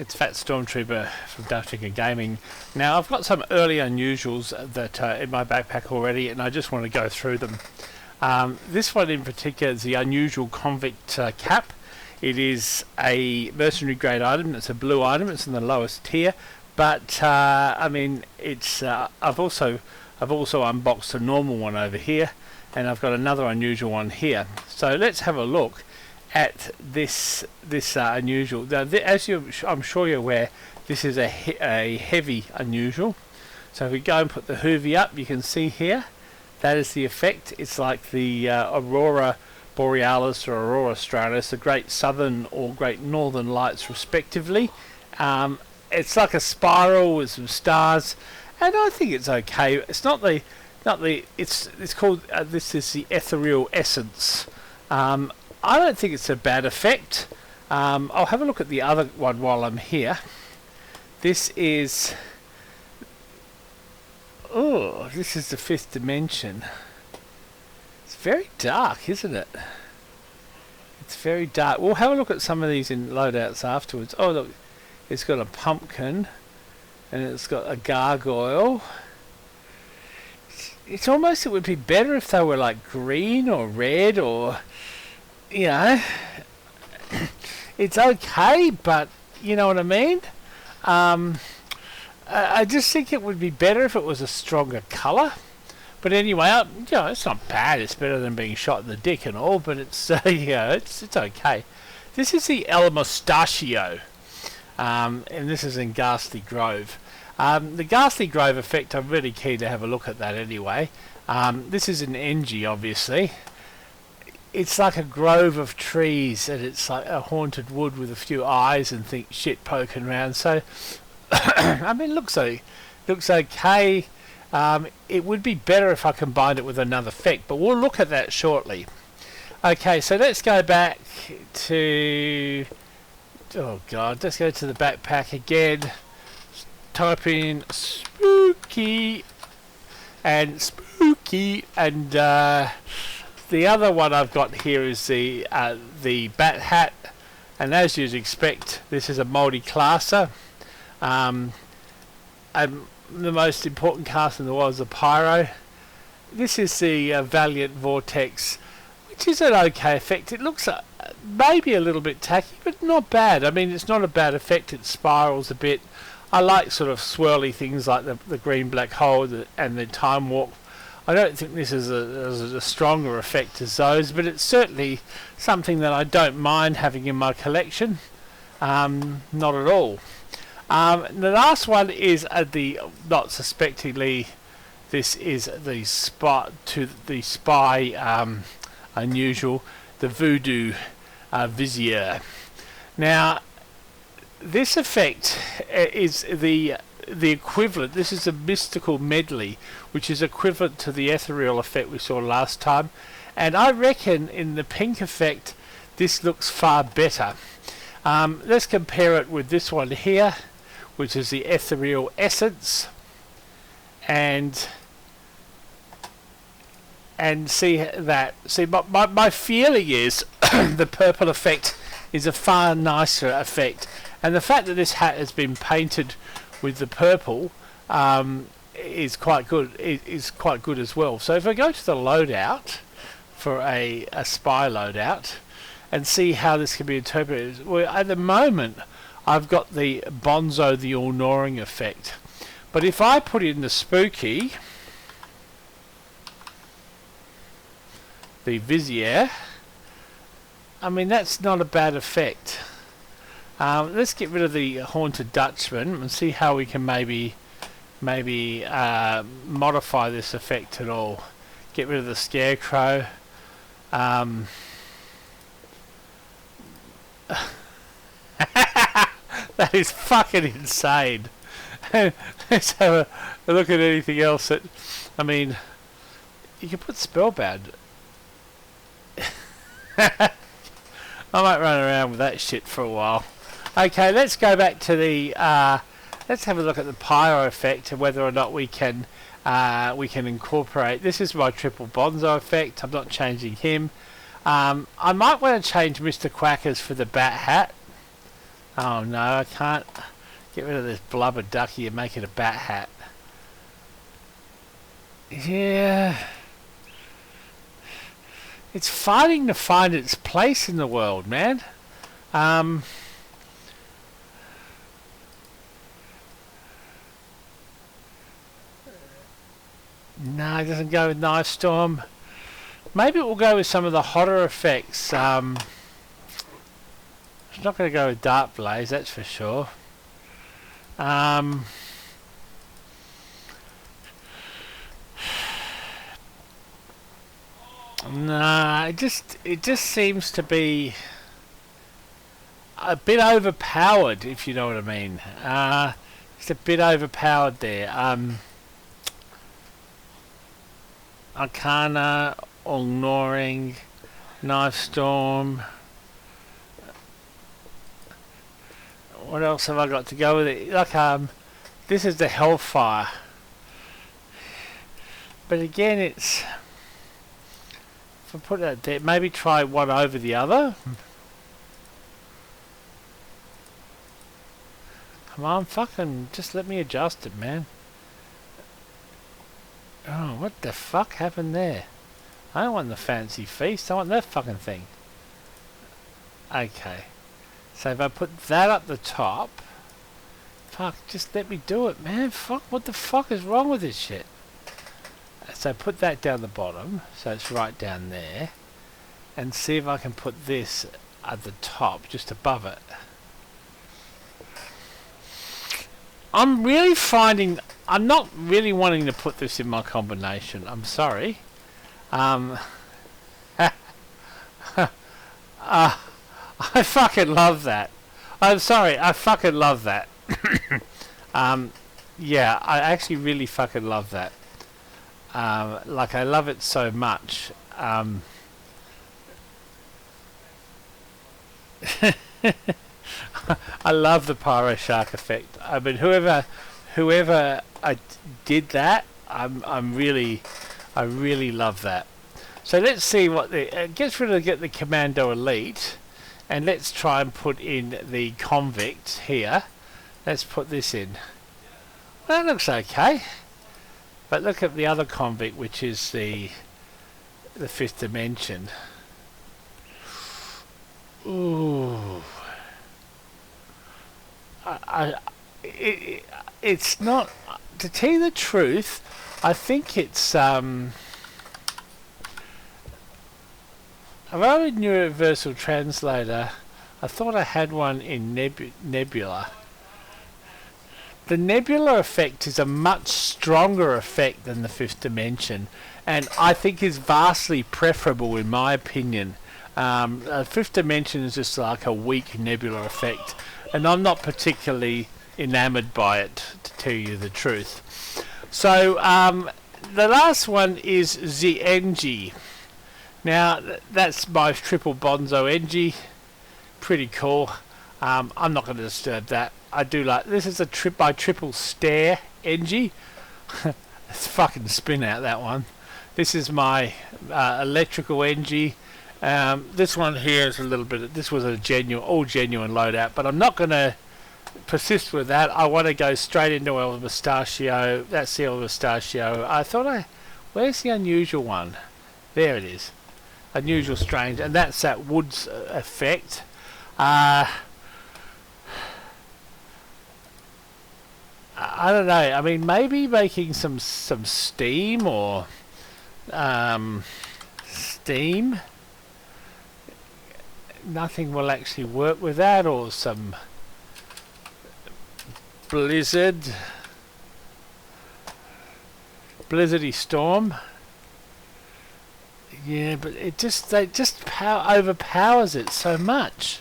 It's Fat Stormtrooper from Darth Gaming. Now I've got some early unusuals that in my backpack already, and I just want to go through them. This one in particular is the unusual convict cap. It is a mercenary grade item. It's a blue item. It's in the lowest tier, but I mean, it's I've also unboxed a normal one over here, and I've got another unusual one here. So let's have a look at this unusual. Now, I'm sure you're aware, this is a heavy unusual. So if we go and put the hoovy up, you can see here that is the effect. It's like the Aurora Borealis or Aurora Australis, the Great Southern or Great Northern Lights respectively. It's like a spiral with some stars, and I think it's okay. It's not the it's called this is the Ethereal Essence. I don't think it's a bad effect. I'll have a look at the other one while I'm here. This is this is the fifth dimension. It's very dark, isn't it? It's very dark. We'll have a look at some of these in loadouts afterwards. Oh look, it's got a pumpkin and it's got a gargoyle. It's almost, it would be better if they were like green or red, or you know, it's okay, but you know what I mean. I just think it would be better if it was a stronger colour. But anyway, you know, it's not bad. It's better than being shot in the dick and all. But it's you know, it's okay. This is the El Mustachio, and this is in Ghastly Grove. The Ghastly Grove effect, I'm really keen to have a look at that anyway. This is an NG, obviously. It's like a grove of trees, and it's like a haunted wood with a few eyes and shit poking around. So, I mean, looks okay. It would be better if I combined it with another effect, but we'll look at that shortly. Okay, so let's go back to... Oh God, let's go to the backpack again. Type in spooky, and the other one I've got here is the bat hat, and as you'd expect, this is a multi-classer. And the most important class in the world is the Pyro. This is the Valiant Vortex, which is an okay effect. It looks maybe a little bit tacky, but not bad. I mean, it's not a bad effect. It spirals a bit. I like sort of swirly things like the green black hole and the time warp. I don't think this is a stronger effect as those, but it's certainly something that I don't mind having in my collection. Not at all. The last one is not suspectingly, this is the spy unusual, the Voodoo Vizier. Now, this effect is the equivalent. This is a mystical medley, which is equivalent to the ethereal effect we saw last time, and I reckon in the pink effect this looks far better. Let's compare it with this one here, which is the Ethereal Essence, and see that. See, my feeling is the purple effect is a far nicer effect, and the fact that this hat has been painted with the purple is quite good. It is quite good as well. So if I go to the loadout for a spy loadout and see how this can be interpreted, well, at the moment I've got the Bonzo the All-Gnawing effect, but if I put in the spooky, the Vizier, I mean, that's not a bad effect. Let's get rid of the Haunted Dutchman and see how we can maybe modify this effect at all. Get rid of the Scarecrow. That is fucking insane. Let's have a look at anything else that... I mean, you can put Spellbound. I might run around with that shit for a while. Okay, let's go back to the... let's have a look at the Pyro effect and whether or not we can incorporate... This is my triple Bonzo effect. I'm not changing him. I might want to change Mr. Quackers for the Bat Hat. Oh no, I can't get rid of this blubber ducky and make it a bat hat. Yeah. It's fighting to find its place in the world, man. No, it doesn't go with Knife Storm. Maybe it will go with some of the hotter effects. It's not going to go with Dark Blaze, that's for sure. Nah, it just seems to be a bit overpowered, if you know what I mean. It's a bit overpowered there. Arcana, All-Gnawing, Knife Storm. What else have I got to go with it? Like, this is the Hellfire. But again, it's... If I put that there, maybe try one over the other. Come on, fucking, just let me adjust it, man. Oh, what the fuck happened there? I don't want the fancy feast, I want that fucking thing. Okay. So if I put that up the top... Fuck, just let me do it, man. Fuck, what the fuck is wrong with this shit? So put that down the bottom, so it's right down there. And see if I can put this at the top, just above it. I'm really finding... I'm not really wanting to put this in my combination. I'm sorry. I fucking love that. I'm sorry. I fucking love that. Yeah, I actually really fucking love that. Like, I love it so much. I love the Pyro Shark effect. I mean, whoever I did that, I really love that. So let's see what the get the Commando Elite, and let's try and put in the Convict here. Let's put this in. That looks okay. But look at the other Convict, which is the Fifth Dimension. Ooh. It's not, to tell you the truth, I think it's if I were a Universal Translator, I thought I had one in Nebula. The Nebula effect is a much stronger effect than the Fifth Dimension, and I think is vastly preferable in my opinion. Fifth Dimension is just like a weak Nebula effect, and I'm not particularly enamored by it, to tell you the truth. So the last one is the NG. Now that's my triple Bonzo NG. Pretty cool. I'm not going to disturb that. I do like this. Is a by triple stare NG. It's fucking spin out, that one. This is my electrical NG. This one here is a little bit. This was a all genuine loadout, but I'm not going to persist with that. I want to go straight into El Mustachio. That's the El Mustachio. I thought where's the unusual one? There it is. Unusual Strange, and that's that Woods effect. I don't know. I mean, maybe making some steam or steam. Nothing will actually work with that, or some blizzardy storm. Yeah, but it just overpowers it so much.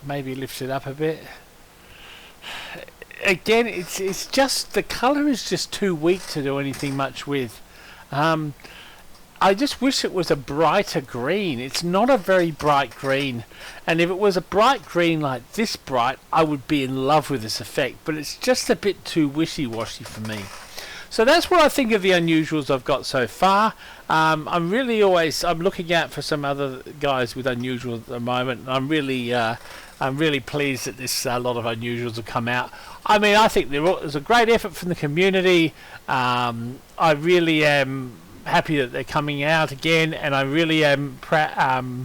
Maybe lift it up a bit. Again, it's just the colour is just too weak to do anything much with. I just wish it was a brighter green. It's not a very bright green, and if it was a bright green like this bright, I would be in love with this effect, but it's just a bit too wishy-washy for me. So that's what I think of the unusuals I've got so far. I'm looking out for some other guys with unusual at the moment. And I'm really pleased that this lot of unusuals have come out. I mean, I think there's a great effort from the community. I really am happy that they're coming out again, and I really am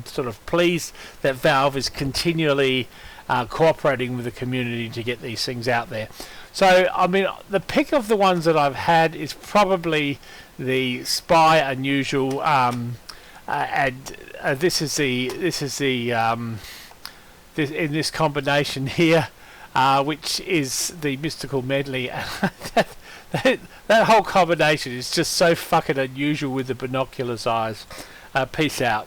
sort of pleased that Valve is continually cooperating with the community to get these things out there. So, I mean, the pick of the ones that I've had is probably the Spy Unusual, and this is in this combination here, which is the Mystical Medley. that whole combination is just so fucking unusual with the binoculars eyes. Peace out.